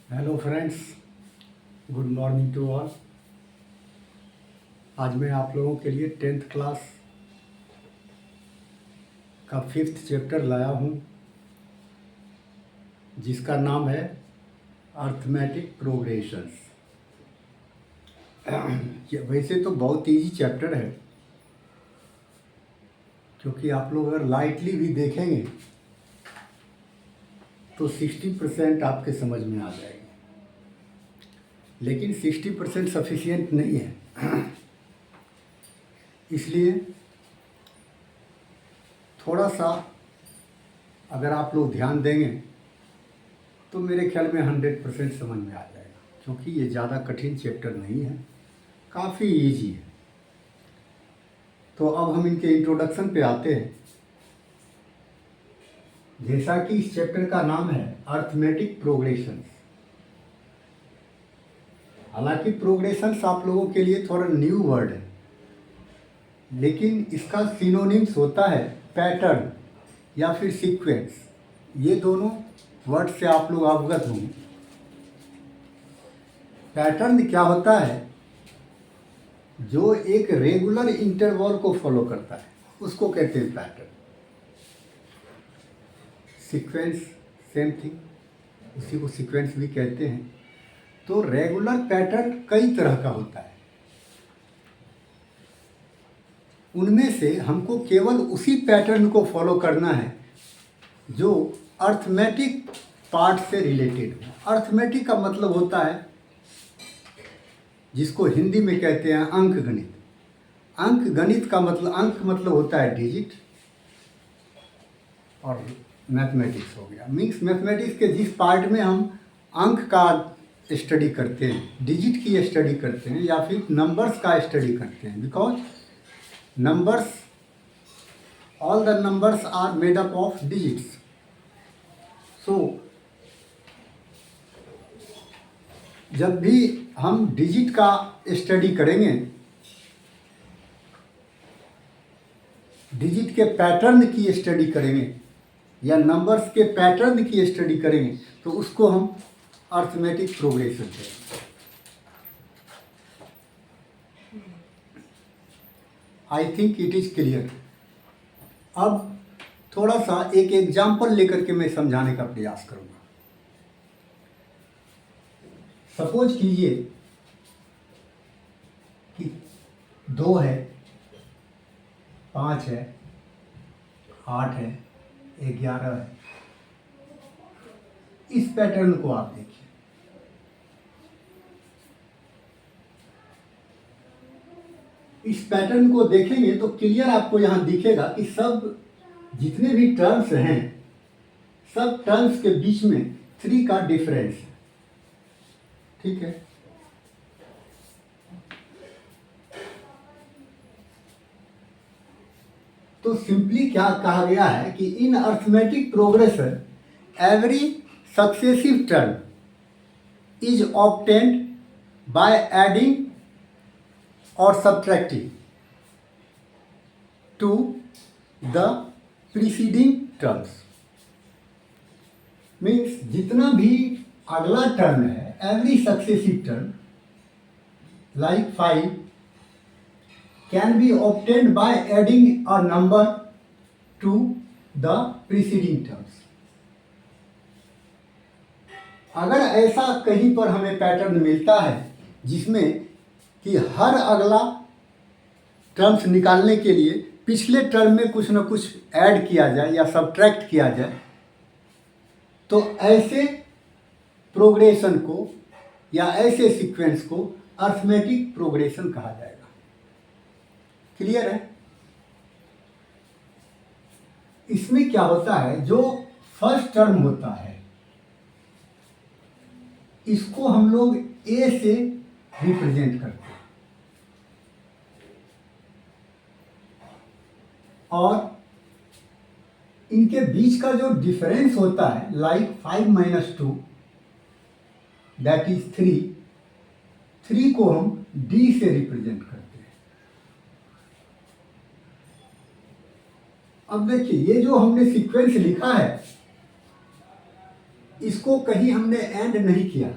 Hello friends, good morning to all. आज मैं आप लोगों के लिए 10th क्लास का 5th चैप्टर लाया हूँ, जिसका नाम है अर्थमेटिक प्रोग्रेशंस। वैसे तो बहुत इजी चैप्टर है, क्योंकि आप लोग अगर लाइटली भी देखेंगे तो 60% आपके समझ में आ जाएगी, लेकिन 60% सफिशिएंट नहीं है। इसलिए थोड़ा सा अगर आप लोग ध्यान देंगे तो मेरे ख्याल में 100% समझ में आ जाएगा, क्योंकि ये ज़्यादा कठिन चैप्टर नहीं है, काफ़ी इजी है। तो अब हम इनके इंट्रोडक्शन पे आते हैं। जैसा कि इस चैप्टर का नाम है अर्थमेटिक प्रोग्रेशंस। हालांकि प्रोग्रेशंस आप लोगों के लिए थोड़ा न्यू वर्ड है, लेकिन इसका सिनोनिम्स होता है पैटर्न या फिर सीक्वेंस। ये दोनों वर्ड से आप लोग अवगत होंगे। पैटर्न क्या होता है? जो एक रेगुलर इंटरवल को फॉलो करता है उसको कहते हैं पैटर्न। सीक्वेंस सेम थिंग, उसी को सीक्वेंस भी कहते हैं। तो रेगुलर पैटर्न कई तरह का होता है, उनमें से हमको केवल उसी पैटर्न को फॉलो करना है जो अर्थमेटिक पार्ट से रिलेटेड हो। अर्थमेटिक का मतलब होता है, जिसको हिंदी में कहते हैं अंक गणित। अंक गणित का मतलब, अंक मतलब होता है डिजिट, और मैथमेटिक्स हो गया। मीन्स मैथमेटिक्स के जिस पार्ट में हम अंक का स्टडी करते हैं, डिजिट की स्टडी करते हैं, या फिर नंबर्स का स्टडी करते हैं, because numbers, all the numbers are made up of digits. So जब भी हम डिजिट का स्टडी करेंगे, डिजिट के पैटर्न की स्टडी करेंगे या नंबर्स के पैटर्न की स्टडी करेंगे, तो उसको हम अर्थमेटिक प्रोग्रेशन करेंगे। I think it is clear. अब थोड़ा सा एक एग्जाम्पल लेकर के मैं समझाने का प्रयास करूंगा। सपोज कीजिए कि 2 है, 5 है, 8 है, 11 है। इस पैटर्न को आप देखिए। इस पैटर्न को देखेंगे तो क्लियर आपको यहां दिखेगा कि सब जितने भी टर्म्स हैं, सब टर्म्स के बीच में 3 का डिफरेंस है। ठीक है, तो सिंपली क्या कहा गया है कि in arithmetic progression every successive term is obtained by adding और subtracting to the preceding terms. Means जितना भी अगला टर्म है, every successive term like 5 can be obtained by adding a number to the preceding terms। अगर ऐसा कहीं पर हमें पैटर्न मिलता है जिसमें कि हर अगला टर्म्स निकालने के लिए पिछले टर्म में कुछ न कुछ ऐड किया जाए या सब्ट्रैक्ट किया जाए, तो ऐसे प्रोग्रेशन को या ऐसे सीक्वेंस को अर्थमेटिक प्रोग्रेशन कहा जाएगा। क्लियर है? इसमें क्या होता है, जो फर्स्ट टर्म होता है इसको हम लोग ए से रिप्रेजेंट करते हैं, और इनके बीच का जो डिफरेंस होता है, लाइक 5 - 2 दैट इज 3 को हम डी से रिप्रेजेंट करते हैं। अब देखिए, ये जो हमने सीक्वेंस लिखा है, इसको कहीं हमने एंड नहीं किया।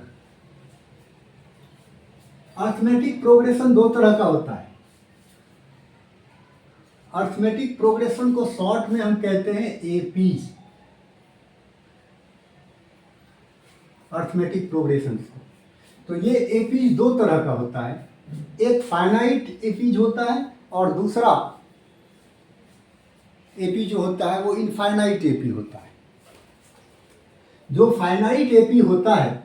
अर्थमेटिक प्रोग्रेशन दो तरह का होता है। अर्थमेटिक प्रोग्रेशन को शॉर्ट में हम कहते हैं एपी, अर्थमेटिक प्रोग्रेशन। तो ये एपीज दो तरह का होता है, एक फाइनाइट एपीज होता है और दूसरा एपी जो होता है वो इनफाइनाइट एपी होता है। जो फाइनाइट एपी होता है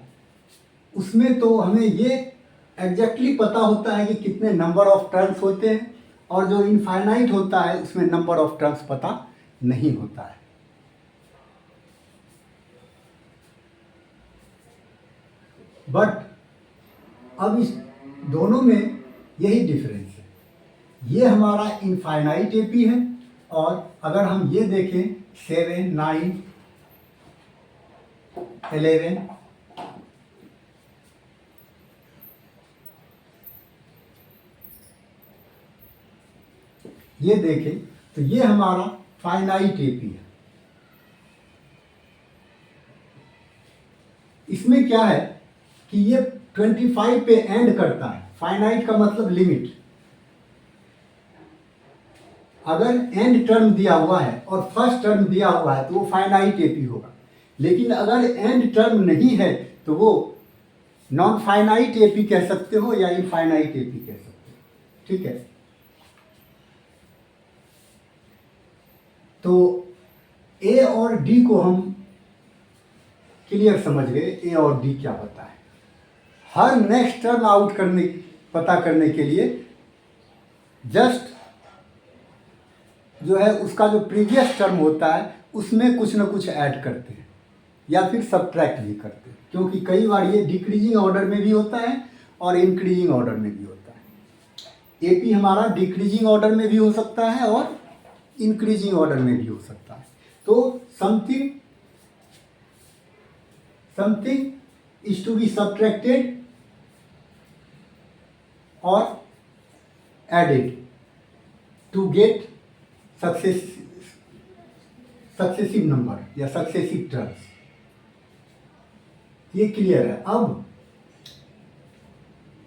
उसमें तो हमें ये एग्जैक्टली पता होता है कि कितने नंबर ऑफ टर्म्स होते हैं, और जो इनफाइनाइट होता है उसमें नंबर ऑफ टर्म्स पता नहीं होता है। बट अब इस दोनों में यही डिफरेंस है, ये हमारा इनफाइनाइट एपी है, और अगर हम ये देखें 7, 9, 11, ये देखें तो ये हमारा फाइनाइट एपी है। इसमें क्या है कि ये 25 पे एंड करता है। फाइनाइट का मतलब लिमिट। अगर एंड टर्म दिया हुआ है और फर्स्ट टर्म दिया हुआ है तो वो फाइनाइट एपी होगा, लेकिन अगर एंड टर्म नहीं है तो वो नॉन फाइनाइट एपी कह सकते हो या इनफाइनाइट एपी कह सकते हो। ठीक है, तो ए और डी को हम क्लियर समझ गए, ए और डी क्या होता है। हर नेक्स्ट टर्म आउट पता करने के लिए जस्ट जो है उसका जो प्रीवियस टर्म होता है उसमें कुछ ना कुछ ऐड करते हैं या फिर सब्ट्रैक्ट भी करते हैं, क्योंकि कई बार ये डिक्रीजिंग ऑर्डर में भी होता है और इंक्रीजिंग ऑर्डर में भी होता है। एपी हमारा डिक्रीजिंग ऑर्डर में भी हो सकता है और इंक्रीजिंग ऑर्डर में भी हो सकता है। तो something is to be subtracted और added to get successive number या सक्सेसिव टर्म्स। ये क्लियर है। अब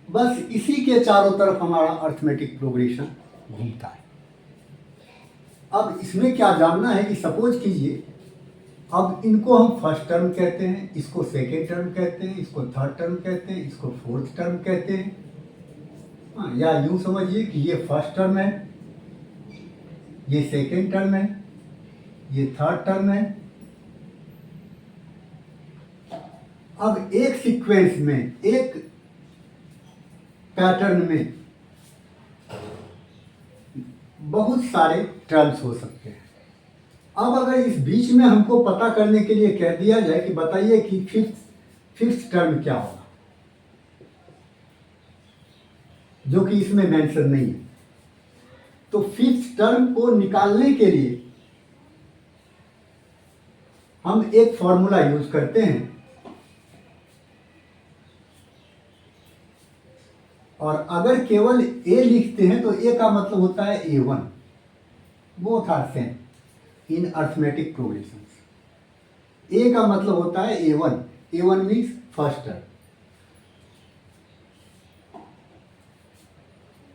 बस इसी के चारों तरफ हमारा अर्थमेटिक प्रोग्रेशन घूमता है। अब इसमें क्या जानना है कि सपोज कीजिए अब इनको हम फर्स्ट टर्म कहते हैं, इसको सेकेंड टर्म कहते हैं, इसको थर्ड टर्म कहते हैं, इसको फोर्थ टर्म कहते हैं। हाँ, या यूं समझिए कि ये फर्स्ट टर्म है, ये सेकेंड टर्म है, ये थर्ड टर्म है। अब एक सीक्वेंस में, एक पैटर्न में बहुत सारे टर्म्स हो सकते हैं। अब अगर इस बीच में हमको पता करने के लिए कह दिया जाए कि बताइए कि फिफ्थ टर्म क्या होगा, जो कि इसमें मेंशन नहीं है, तो फिफ्थ टर्म को निकालने के लिए हम एक फॉर्मूला यूज करते हैं, और अगर केवल ए लिखते हैं तो ए का मतलब होता है A1। Both are same in arithmetic progression. A का मतलब होता है A1, A1 means first term.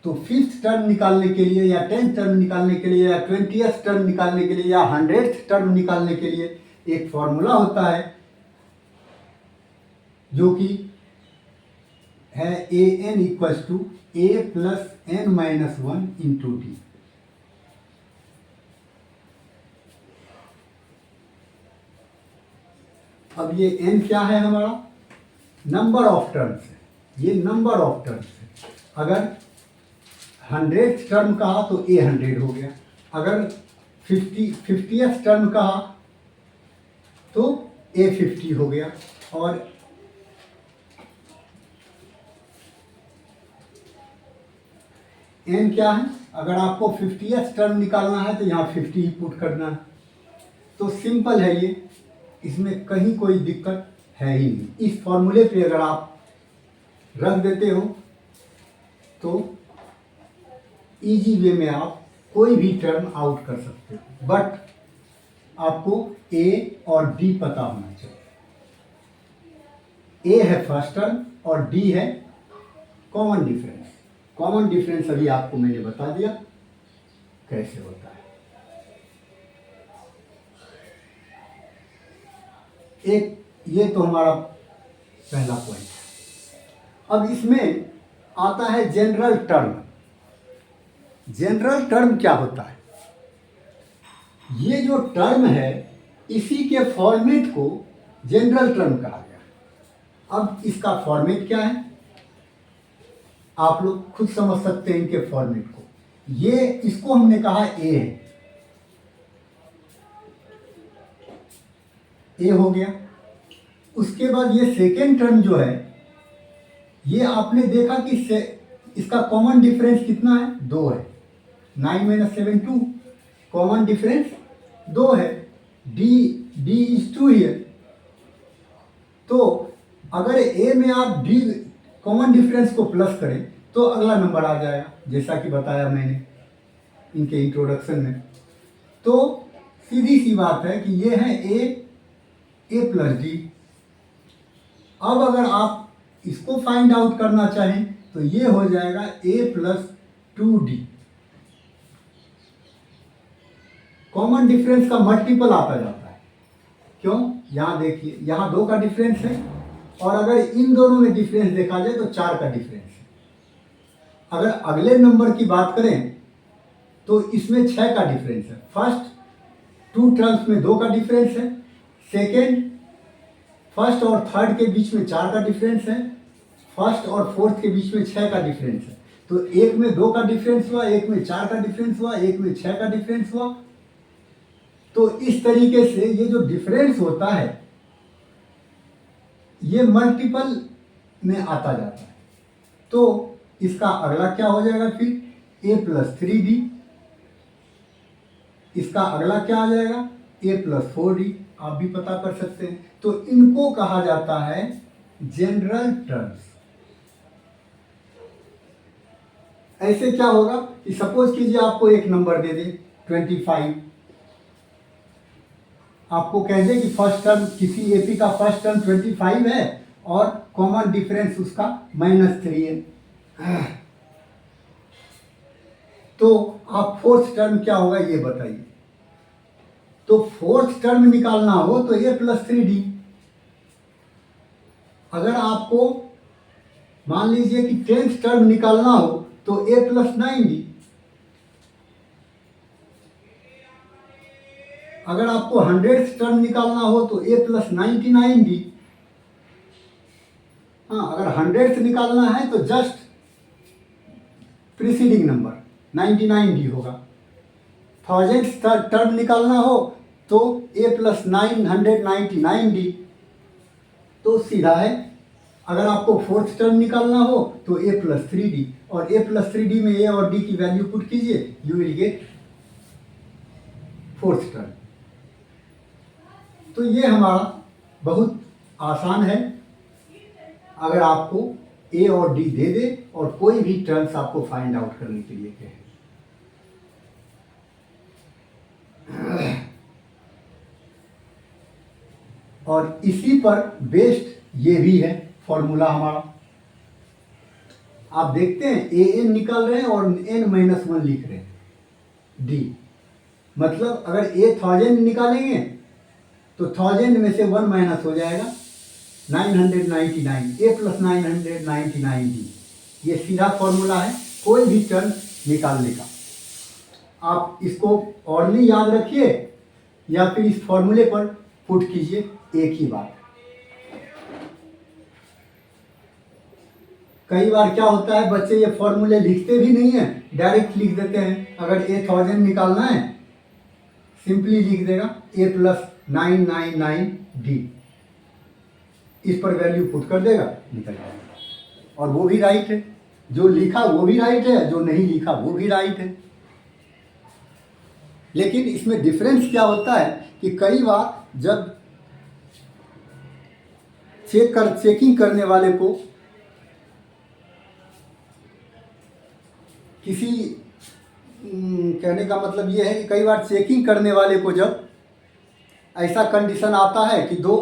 तो फिफ्थ टर्म निकालने के लिए या 10th टर्म निकालने के लिए या 20th टर्म निकालने के लिए या 100th टर्म निकालने के लिए एक फॉर्मूला होता है जो कि है an equals to a plus n minus 1 into D. अब ये n क्या है हमारा? नंबर ऑफ टर्म्स है, ये नंबर ऑफ टर्म्स है। अगर 100th टर्म कहा तो a 100 हो गया, अगर 50th टर्म कहा तो a 50 हो गया, और n क्या है? अगर आपको 50th टर्म निकालना है तो यहाँ 50 ही पुट करना है। तो सिंपल है ये, इसमें कहीं कोई दिक्कत है ही नहीं। इस फॉर्मूले पे अगर आप रख देते हो तो इजी वे में आप कोई भी टर्म आउट कर सकते हो, बट आपको ए और डी पता होना चाहिए। ए है फर्स्ट टर्म और डी है कॉमन डिफरेंस। कॉमन डिफरेंस अभी आपको मैंने बता दिया कैसे होता है। एक ये तो हमारा पहला पॉइंट है। अब इसमें आता है जनरल टर्म। जनरल टर्म क्या होता है? ये जो टर्म है इसी के फॉर्मेट को जनरल टर्म कहा गया। अब इसका फॉर्मेट क्या है आप लोग खुद समझ सकते हैं इनके फॉर्मेट को। ये इसको हमने कहा ए है, ए हो गया। उसके बाद ये सेकेंड टर्म जो है ये आपने देखा कि इसका कॉमन डिफरेंस कितना है? 2 है। 9 - 7 2, कॉमन डिफरेंस 2 है। D is 2 here. तो अगर ए में आप डी कॉमन डिफरेंस को प्लस करें तो अगला नंबर आ जाएगा, जैसा कि बताया मैंने इनके इंट्रोडक्शन में। तो सीधी सी बात है कि ये है ए प्लस डी। अब अगर आप इसको फाइंड आउट करना चाहें तो ये हो जाएगा ए प्लस 2d। कॉमन डिफरेंस का मल्टीपल आता जाता है। क्यों? यहाँ देखिए, यहाँ 2 का डिफरेंस है और अगर इन दोनों में डिफरेंस देखा जाए तो 4 का डिफरेंस है। अगर अगले नंबर की बात करें तो इसमें 6 का डिफरेंस है। फर्स्ट 2 टर्म्स में 2 का डिफरेंस है। सेकेंड फर्स्ट और थर्ड के बीच में 4 का डिफरेंस है। फर्स्ट और फोर्थ के बीच में 6 का डिफरेंस है। तो एक में 2 का डिफरेंस हुआ, एक में 4 का डिफरेंस हुआ, एक में 6 का डिफरेंस हुआ। तो इस तरीके से ये जो डिफरेंस होता है ये मल्टीपल में आता जाता है। तो इसका अगला क्या हो जाएगा फिर? ए प्लस 3d। इसका अगला क्या आ जाएगा? ए प्लस 4d। आप भी पता कर सकते हैं। तो इनको कहा जाता है जनरल टर्म्स। ऐसे क्या होगा कि सपोज कीजिए आपको एक नंबर दे दे 25। आपको कह दे कि फर्स्ट टर्म किसी एपी का फर्स्ट टर्म 25 है और कॉमन डिफरेंस उसका -3 है। तो आप फोर्थ टर्म क्या होगा ये बताइए। तो फोर्थ टर्म निकालना हो तो ए प्लस 3d। अगर आपको मान लीजिए कि 10th टर्म निकालना हो तो ए प्लस 9d। अगर आपको 100th टर्म निकालना हो तो ए प्लस 99d। हाँ, अगर 100th निकालना है तो जस्ट प्रीसीडिंग नंबर 99d होगा। 1000th टर्म निकालना हो तो ए प्लस 999d। तो सीधा है। अगर आपको फोर्थ टर्म निकालना हो तो ए प्लस 3d, और ए प्लस 3d में ए और डी की वैल्यू पुट कीजिए, you will get fourth term. तो ये हमारा बहुत आसान है। अगर आपको ए और डी दे दे और कोई भी टर्म्स आपको फाइंड आउट करने के लिए कहे। और इसी पर बेस्ड ये भी है फॉर्मूला हमारा। आप देखते हैं ए एन निकाल रहे हैं और n-1 लिख रहे हैं डी। मतलब अगर ए 1000 निकालेंगे तो 1000 में से 1 माइनस हो जाएगा 999, ए प्लस 999d। ये सीधा फॉर्मूला है कोई भी टर्म निकालने का। आप इसको ओरली याद रखिए या फिर इस फॉर्मूले पर पुट कीजिए, एक ही बात। कई बार क्या होता है बच्चे ये फॉर्मूले लिखते भी नहीं है, डायरेक्ट लिख देते हैं। अगर ए 1000 निकालना है सिंपली लिख देगा ए प्लस 999d, इस पर वैल्यू पुट कर देगा, निकल जाएगा। और वो भी राइट है, जो लिखा वो भी राइट है, जो नहीं लिखा वो भी राइट है। लेकिन इसमें डिफरेंस क्या होता है कि कई बार जब चेकिंग करने वाले को किसी कहने का मतलब ये है कि कई बार चेकिंग करने वाले को जब ऐसा कंडीशन आता है कि दो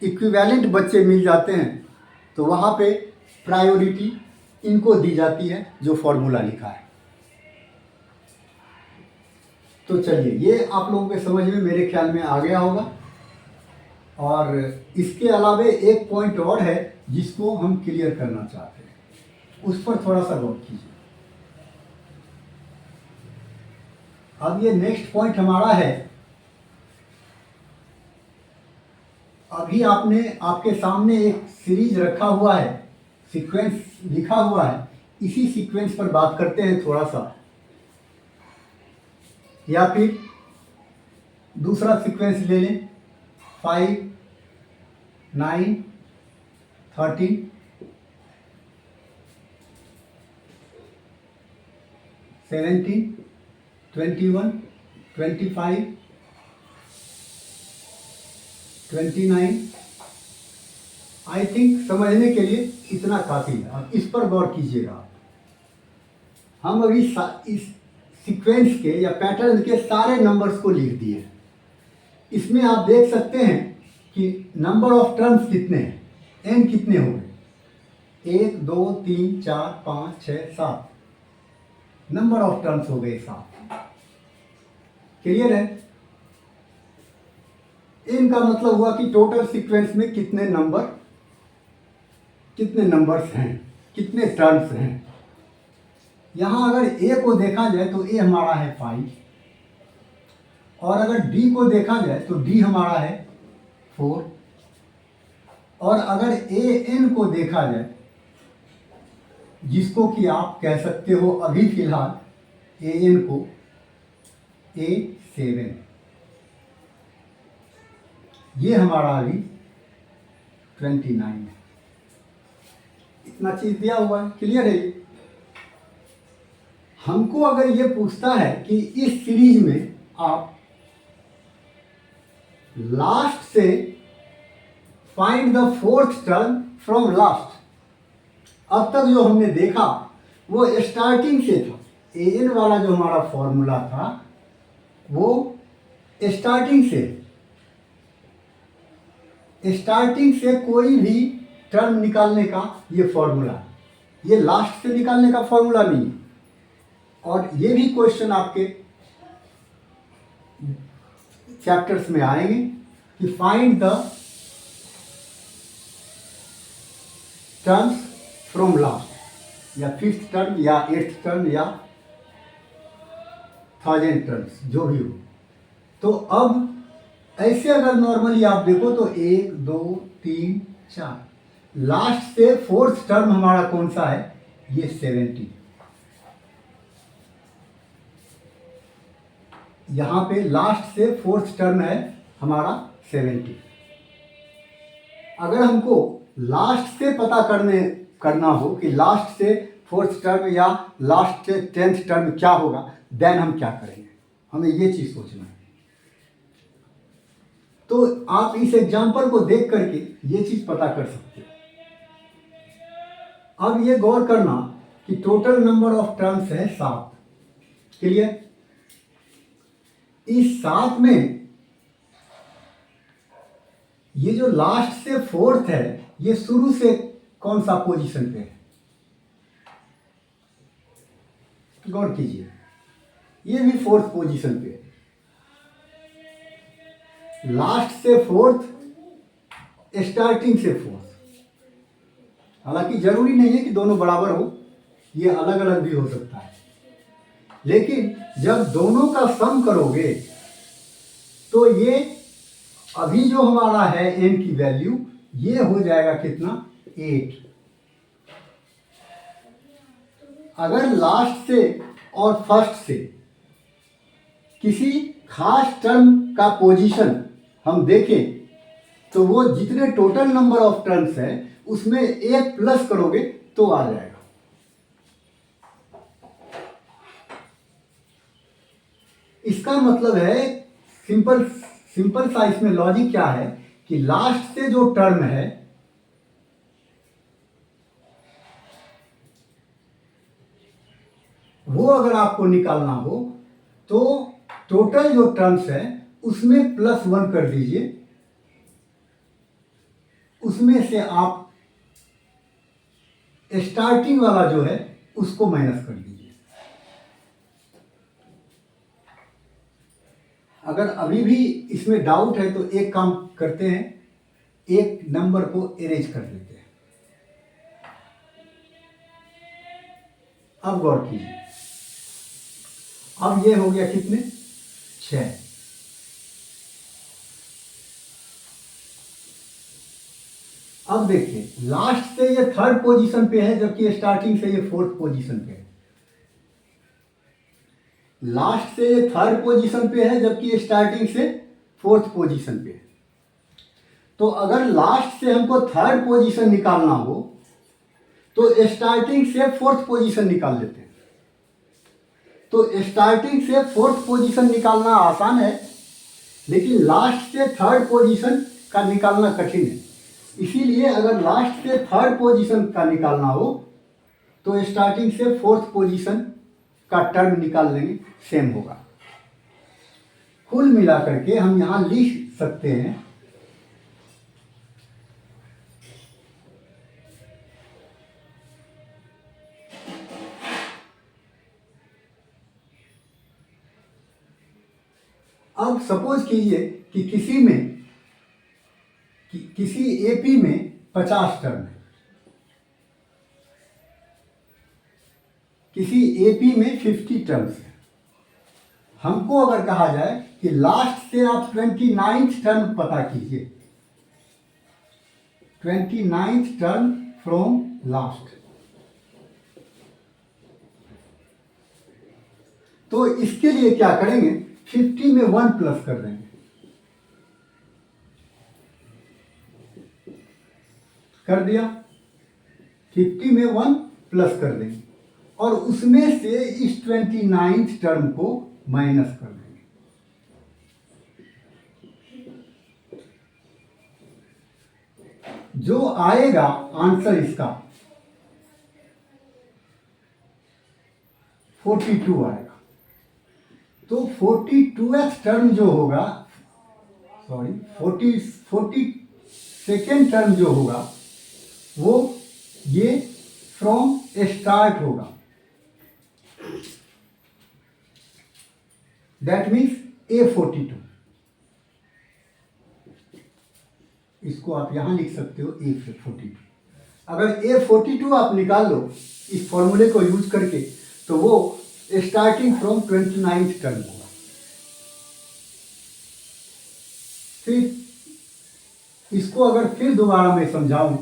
इक्विवेलेंट बच्चे मिल जाते हैं तो वहाँ पे प्रायोरिटी इनको दी जाती है जो फॉर्मूला लिखा है। तो चलिए, ये आप लोगों के समझ में मेरे ख्याल में आ गया होगा। और इसके अलावे एक पॉइंट और है जिसको हम क्लियर करना चाहते हैं, उस पर थोड़ा सा गौर कीजिए। अब ये नेक्स्ट पॉइंट हमारा है, अभी आपने आपके सामने एक सीरीज रखा हुआ है, सीक्वेंस लिखा हुआ है, इसी सीक्वेंस पर बात करते हैं थोड़ा सा, या फिर दूसरा सीक्वेंस ले लें, 5, 9, 13, 17, 21, 25, 29। आई थिंक समझने के लिए इतना काफ़ी है। अब इस पर गौर कीजिएगा। हम अभी इस सीक्वेंस के या पैटर्न के सारे नंबर्स को लिख दिए। इसमें आप देख सकते हैं कि नंबर ऑफ टर्म्स कितने हैं, एन कितने हो गए, 1, 2, 3, 4, 5, 6, 7 नंबर ऑफ टर्म्स हो गए 7। क्लियर है? इनका मतलब हुआ कि टोटल सीक्वेंस में कितने नंबर्स हैं, कितने टर्म्स हैं। यहाँ अगर ए को देखा जाए तो ए हमारा है 5, और अगर डी को देखा जाए तो डी हमारा है 4, और अगर ए एन को देखा जाए, जिसको कि आप कह सकते हो अभी फिलहाल ए एन को A7, ये हमारा अभी 29 है। इतना चीज दिया हुआ है। क्लियर है? हमको अगर ये पूछता है कि इस सीरीज में आप लास्ट से find the 4th term from last, अब तक जो हमने देखा वो स्टार्टिंग से था। एन वाला जो हमारा फॉर्मूला था वो स्टार्टिंग से कोई भी टर्म निकालने का ये फॉर्मूला, ये लास्ट से निकालने का फॉर्मूला नहीं है। और ये भी क्वेश्चन आपके चैप्टर्स में आएंगे कि find the terms from last, या 5th टर्म या 8th टर्म या 1000 टर्म्स, जो भी हो। तो अब ऐसे अगर नॉर्मली आप देखो तो 1, 2, 3, 4, लास्ट से 4th टर्म हमारा कौन सा है, ये 70। यहाँ पे लास्ट से 4th टर्म है हमारा 70। अगर हमको लास्ट से पता करना हो कि लास्ट से 4th टर्म या लास्ट से 10th टर्म क्या होगा, देन हम क्या करेंगे, हमें ये चीज़ सोचना है। तो आप इस एग्जाम्पल को देख करके ये चीज़ पता कर सकते हो। अब ये गौर करना कि टोटल नंबर ऑफ टर्म्स है 7। क्लियर? इस 7 में ये जो लास्ट से 4th है, ये शुरू से कौन सा पोजीशन पे है, गौर कीजिए। ये भी 4th पोजीशन पे है। लास्ट से 4th, स्टार्टिंग से 4th। हालांकि जरूरी नहीं है कि दोनों बराबर हो, ये अलग अलग भी हो सकता है। लेकिन जब दोनों का सम करोगे तो ये अभी जो हमारा है n की वैल्यू, ये हो जाएगा कितना, 8। अगर लास्ट से और फर्स्ट से किसी खास टर्म का पोजीशन हम देखें तो वो जितने टोटल नंबर ऑफ टर्म्स है उसमें 1 प्लस करोगे तो आ जाएगा। इसका मतलब है सिंपल सा इसमें लॉजिक क्या है कि लास्ट से जो टर्म है वो अगर आपको निकालना हो तो टोटल जो टर्म्स है उसमें +1 कर दीजिए, उसमें से आप स्टार्टिंग वाला जो है उसको माइनस कर दीजिए। अगर अभी भी इसमें डाउट है तो एक काम करते हैं, एक नंबर को इरेज कर देते हैं। अब गौर कीजिए, अब ये हो गया कितने, 6। अब देखिए लास्ट से ये थर्ड पोजीशन पे है जबकि स्टार्टिंग से ये फोर्थ पोजीशन पे है। लास्ट से ये थर्ड पोजीशन पे है जबकि स्टार्टिंग से फोर्थ पोजीशन पे है। तो अगर लास्ट से हमको थर्ड पोजीशन निकालना हो तो स्टार्टिंग से फोर्थ पोजीशन निकाल लेते हैं। तो स्टार्टिंग से फोर्थ पोजीशन निकालना आसान है, लेकिन लास्ट से थर्ड पोजीशन का निकालना कठिन है। इसीलिए अगर लास्ट से थर्ड पोजीशन का निकालना हो तो स्टार्टिंग से फोर्थ पोजीशन का टर्म निकाल लेंगे, सेम होगा। कुल मिलाकर के हम यहां लिख सकते हैं अब सपोज कीजिए कि किसी एपी में 50 टर्म है, किसी एपी में 50 टर्म्स है। हमको अगर कहा जाए कि लास्ट से आप 29th टर्म पता कीजिए, 29th टर्म फ्रॉम लास्ट, तो इसके लिए क्या करेंगे, 50 में 1 प्लस कर देंगे, कर दिया। 50 में 1 प्लस कर देंगे और उसमें से इस 29th टर्म को माइनस कर देंगे। जो आएगा आंसर इसका 42 आएगा। तो 42th टर्म जो होगा, 42nd टर्म जो होगा वो ये फ्रॉम स्टार्ट होगा। That means A42। इसको आप यहां लिख सकते हो A42। अगर A42 आप निकाल लो इस फॉर्मूले को यूज करके तो वो स्टार्टिंग फ्रॉम 29th टर्म होगा। फिर इसको अगर फिर दोबारा मैं समझाऊं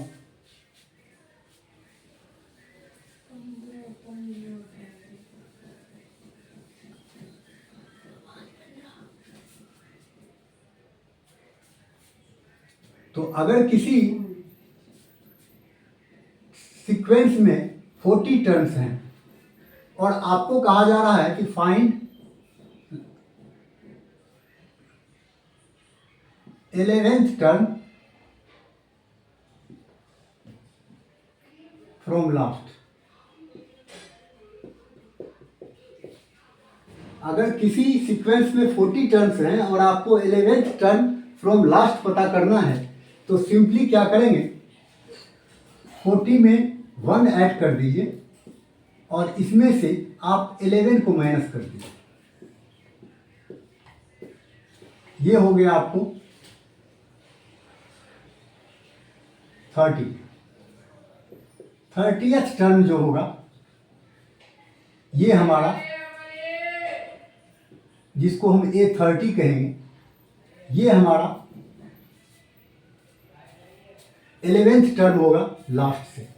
तो अगर किसी सीक्वेंस में 40 टर्म्स हैं और आपको कहा जा रहा है कि find 11th term from last. अगर किसी सीक्वेंस में 40 टर्म्स हैं और आपको 11th टर्म फ्रॉम लास्ट पता करना है तो सिंपली क्या करेंगे, 40 में 1 ऐड कर दीजिए और इसमें से आप 11 को माइनस कर दीजिए। ये हो गया आपको 30th टर्म जो होगा ये हमारा, जिसको हम A30 कहेंगे, ये हमारा 11th टर्म होगा लास्ट से।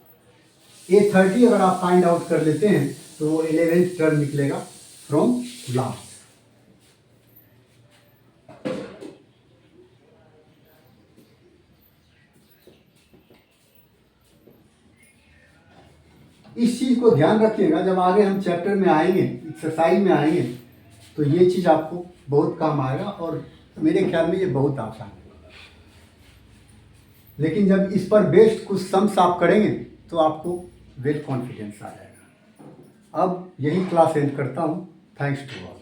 A30 अगर आप फाइंड आउट कर लेते हैं तो वो 11th टर्म निकलेगा फ्रॉम लास्ट। इस चीज को ध्यान रखिएगा, जब आगे हम चैप्टर में आएंगे, एक्सरसाइज में आएंगे तो ये चीज आपको बहुत काम आएगा और मेरे ख्याल में ये बहुत आसान है। लेकिन जब इस पर बेस्ड कुछ सम्स आप करेंगे तो आपको वेल कॉन्फिडेंस आ जाएगा। अब यही क्लास एंड करता हूँ। Thanks to all.